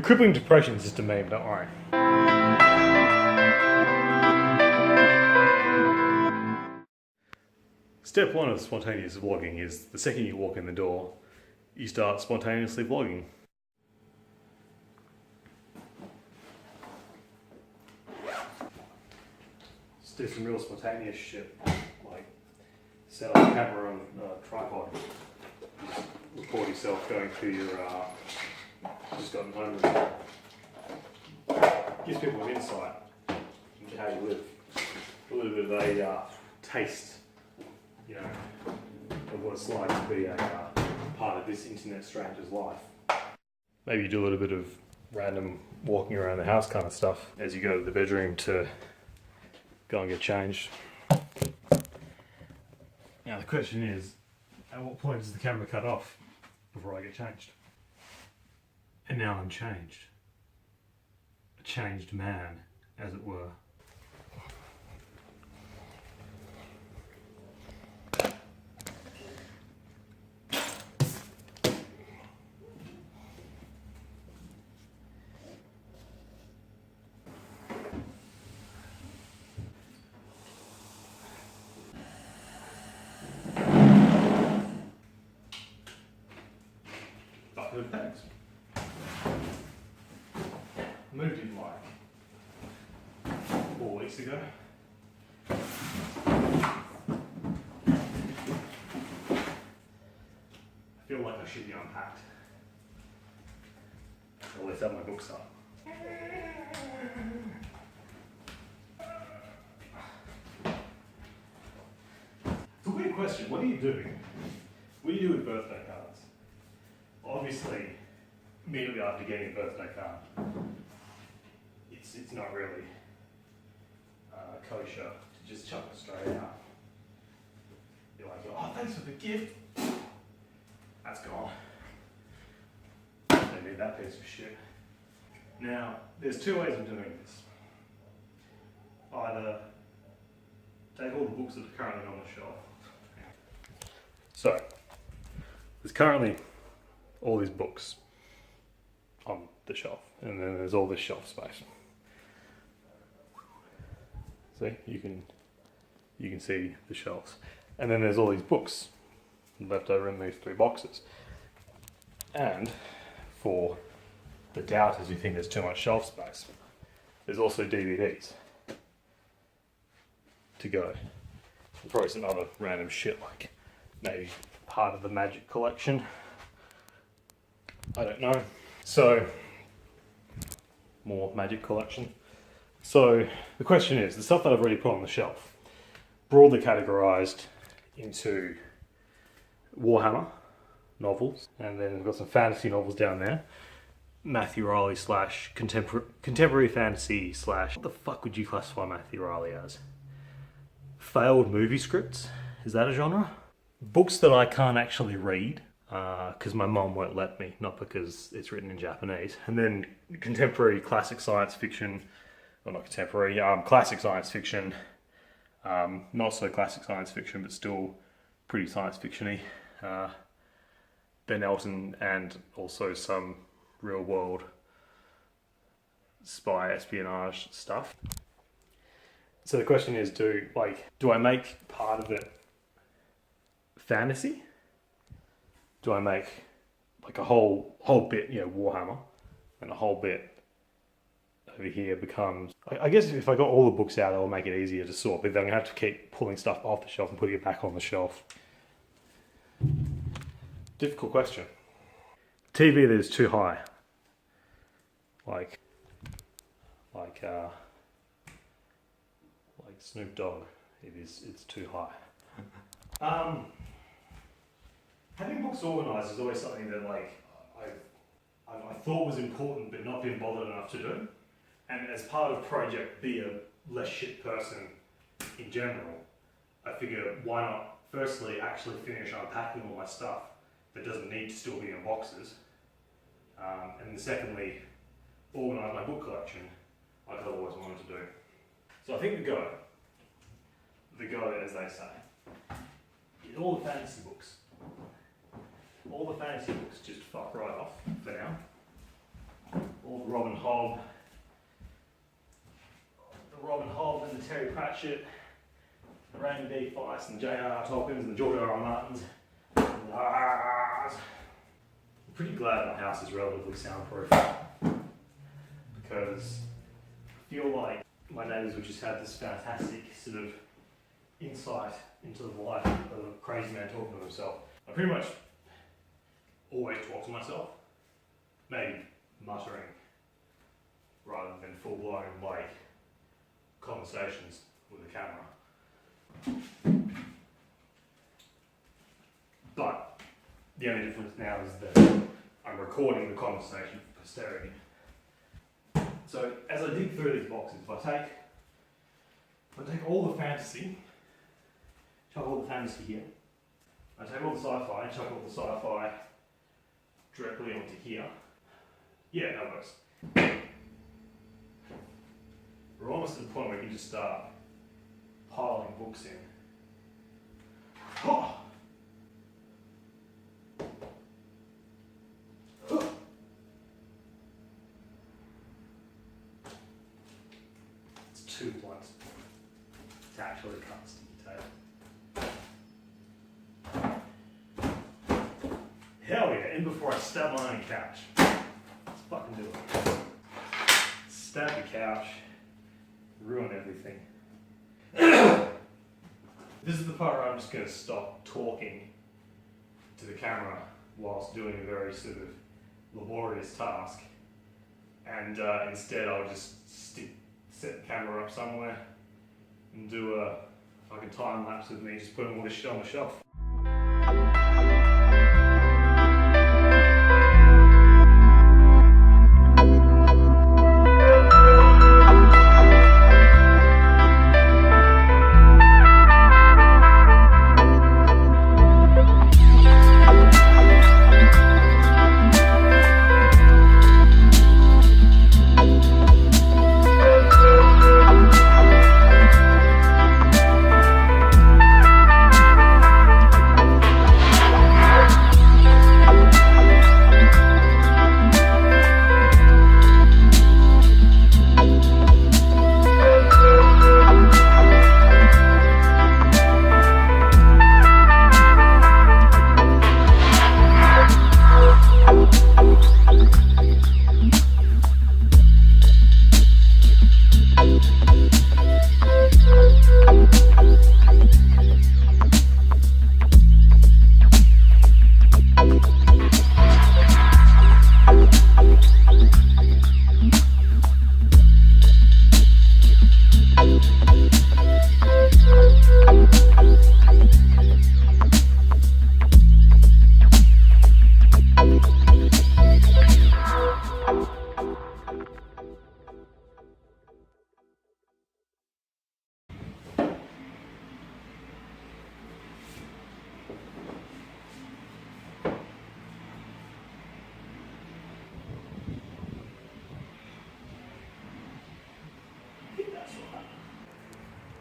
Crippling depression is just a meme, don't worry. Step one of spontaneous vlogging is the second you walk in the door, you start spontaneously vlogging. Just do some real spontaneous shit, like set up a camera on a tripod, record yourself going through your just gotten home routine. Gives people an insight into how you live, a little bit of a taste, you know, of what it's like to be a part of this internet stranger's life. Maybe you do a little bit of random walking around the house kind of stuff as you go to the bedroom to go and get changed. Now the question is, at what point does the camera cut off before I get changed? And now I'm changed. A changed man, as it were. Bucket of bags. Moved in like 4 weeks ago. I feel like I should be unpacked. Or at least have my books up. It's a weird question. What do you do? What do you do with birthday cards? Obviously, immediately after getting a birthday card, it's not really kosher to just chuck it straight out. You're like, oh, thanks for the gift. That's gone. They need that piece of shit. Now, there's two ways of doing this. Either take all the books that are currently on the shelf. So, there's currently all these books on the shelf, and then there's all this shelf space. See, you can see the shelves, and then there's all these books left over in these three boxes. And for the doubters who think there's too much shelf space, there's also DVDs to go. And probably some other random shit, like maybe part of the Magic collection. I don't know. So, more Magic collection. So, the question is, the stuff that I've already put on the shelf, broadly categorized into Warhammer novels, and then we've got some fantasy novels down there. Matthew Riley / contemporary fantasy / what the fuck would you classify Matthew Riley as? Failed movie scripts? Is that a genre? Books that I can't actually read, because my mom won't let me, not because it's written in Japanese. And then contemporary classic science fiction, well not contemporary, classic science fiction, not so classic science fiction, but still pretty science fiction-y. Ben Elton, and also some real world spy espionage stuff. So the question is, do I make part of it fantasy? Do I make like a whole bit, you know, Warhammer, and a whole bit over here becomes, I guess if I got all the books out, that will make it easier to sort, but then I'm gonna have to keep pulling stuff off the shelf and putting it back on the shelf. Difficult question. TV that is too high. Like Snoop Dogg, it's too high. Having books organised is always something that I thought was important but not been bothered enough to do. And as part of Project Be a Less Shit Person in general, I figured why not firstly actually finish unpacking all my stuff that doesn't need to still be in boxes. And then secondly, organise my book collection like I've always wanted to do. So I think the go as they say, is all the fantasy books. All the fantasy books just fuck right off for now. All Hobb, and the Terry Pratchett, the Raymond D. Feist, and J.R.R. Tolkien's, and the George R.R. Martins. I'm pretty glad my house is relatively soundproof because I feel like my neighbours would just have this fantastic sort of insight into the life of a crazy man talking to himself. I pretty much always talk to myself, maybe muttering rather than full-blown like conversations with a camera. But the only difference now is that I'm recording the conversation for posterity. So as I dig through these boxes, if I take all the fantasy, chuck all the fantasy here. I take all the sci-fi and chuck all the sci-fi directly onto here. Yeah, that works. We're almost at the point where we can just start piling books in. Oh! It's 2 points to actually cut sticky tape. Hell yeah, in before I stab my own couch. Let's fucking do it. Stab the couch, ruin everything. This is the part where I'm just going to stop talking to the camera whilst doing a very sort of laborious task, and instead I'll just set the camera up somewhere and do a fucking time lapse of me just putting all this shit on the shelf.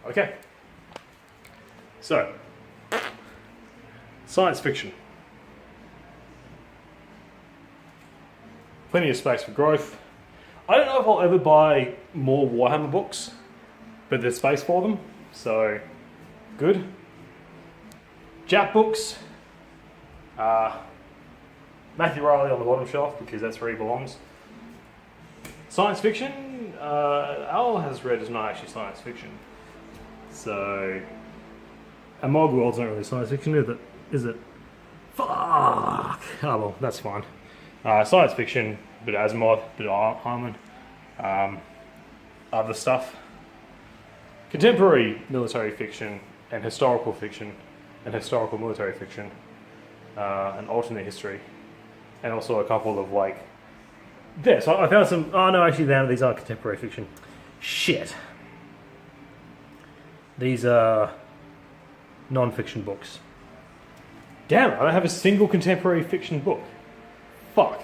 Okay, so science fiction. Plenty of space for growth. I don't know if I'll ever buy more Warhammer books, but there's space for them, so good. Jap books. Matthew Riley on the bottom shelf because that's where he belongs. Science fiction. Al has read is not actually science fiction. So, Amog World's not really science fiction, is it? Fuck! Oh well, that's fine. Science fiction, bit of Asimov, bit of Hyman, other stuff. Contemporary military fiction and historical military fiction, and alternate history, and also a couple of like... Yeah, so I found some... Oh no, actually these aren't contemporary fiction. Shit. These are non-fiction books. Damn, I don't have a single contemporary fiction book. Fuck.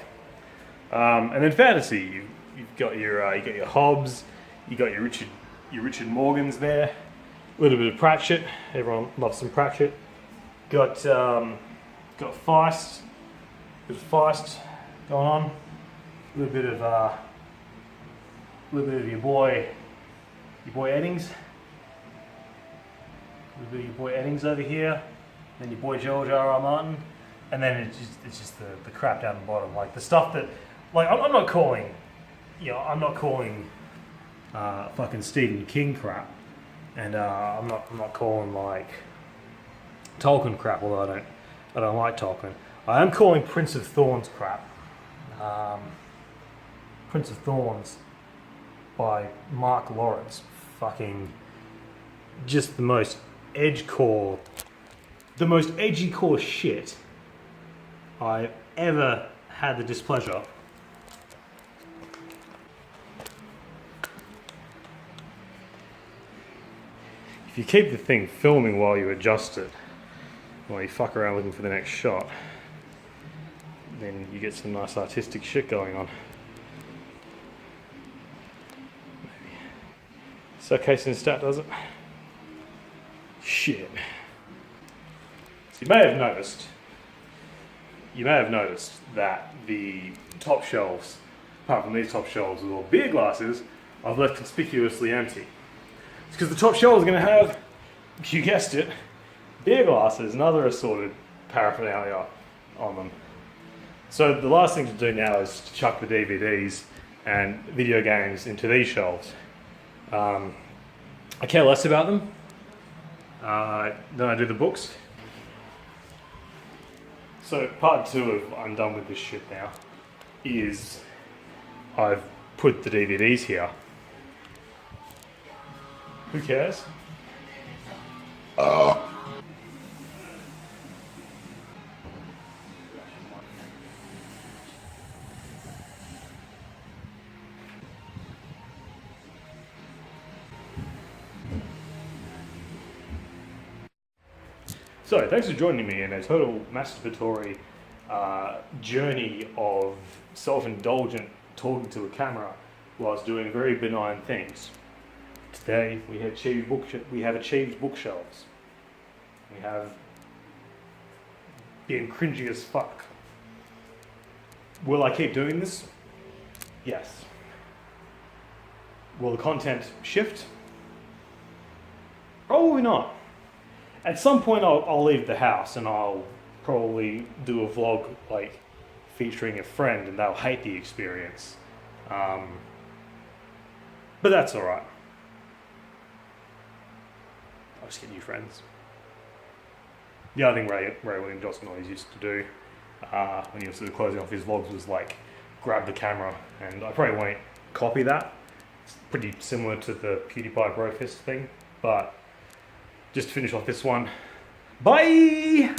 And then fantasy, you've got your Hobbes, you got your Richard Morgans there, a little bit of Pratchett. Everyone loves some Pratchett. Got Feist, bit of Feist going on. A little bit of a little bit of your boy Eddings. A little bit of your boy Eddings over here. Then your boy George R.R. Martin. And then it's just the crap down the bottom. Like the stuff that, like I'm not calling, I'm not calling fucking Stephen King crap. And I'm not calling like Tolkien crap, although I don't like Tolkien. I am calling Prince of Thorns crap. Prince of Thorns by Mark Lawrence. Fucking just the most edgy core shit I've ever had the displeasure. If you keep the thing filming while you adjust it, while you fuck around looking for the next shot, then you get some nice artistic shit going on. Maybe. So casing stat does it? Shit. So you may have noticed that the top shelves, apart from these top shelves with all beer glasses, I've left conspicuously empty. It's because the top shelves are going to have, you guessed it, beer glasses and other assorted paraphernalia on them. So the last thing to do now is to chuck the DVDs and video games into these shelves. I care less about them than I do the books. So part 2 of I'm done with this shit now is I've put the DVDs here. Who cares? So, thanks for joining me in a total masturbatory journey of self-indulgent talking to a camera whilst doing very benign things. Today we have achieved bookshelves. We have been cringy as fuck. Will I keep doing this? Yes. Will the content shift? Probably not. At some point I'll leave the house and I'll probably do a vlog like featuring a friend and they'll hate the experience. But that's alright. I'll just get new friends. The other thing Ray William Johnson always used to do when he was sort of closing off his vlogs was like grab the camera, and I probably won't copy that. It's pretty similar to the PewDiePie Brofist thing, but just to finish off this one, bye!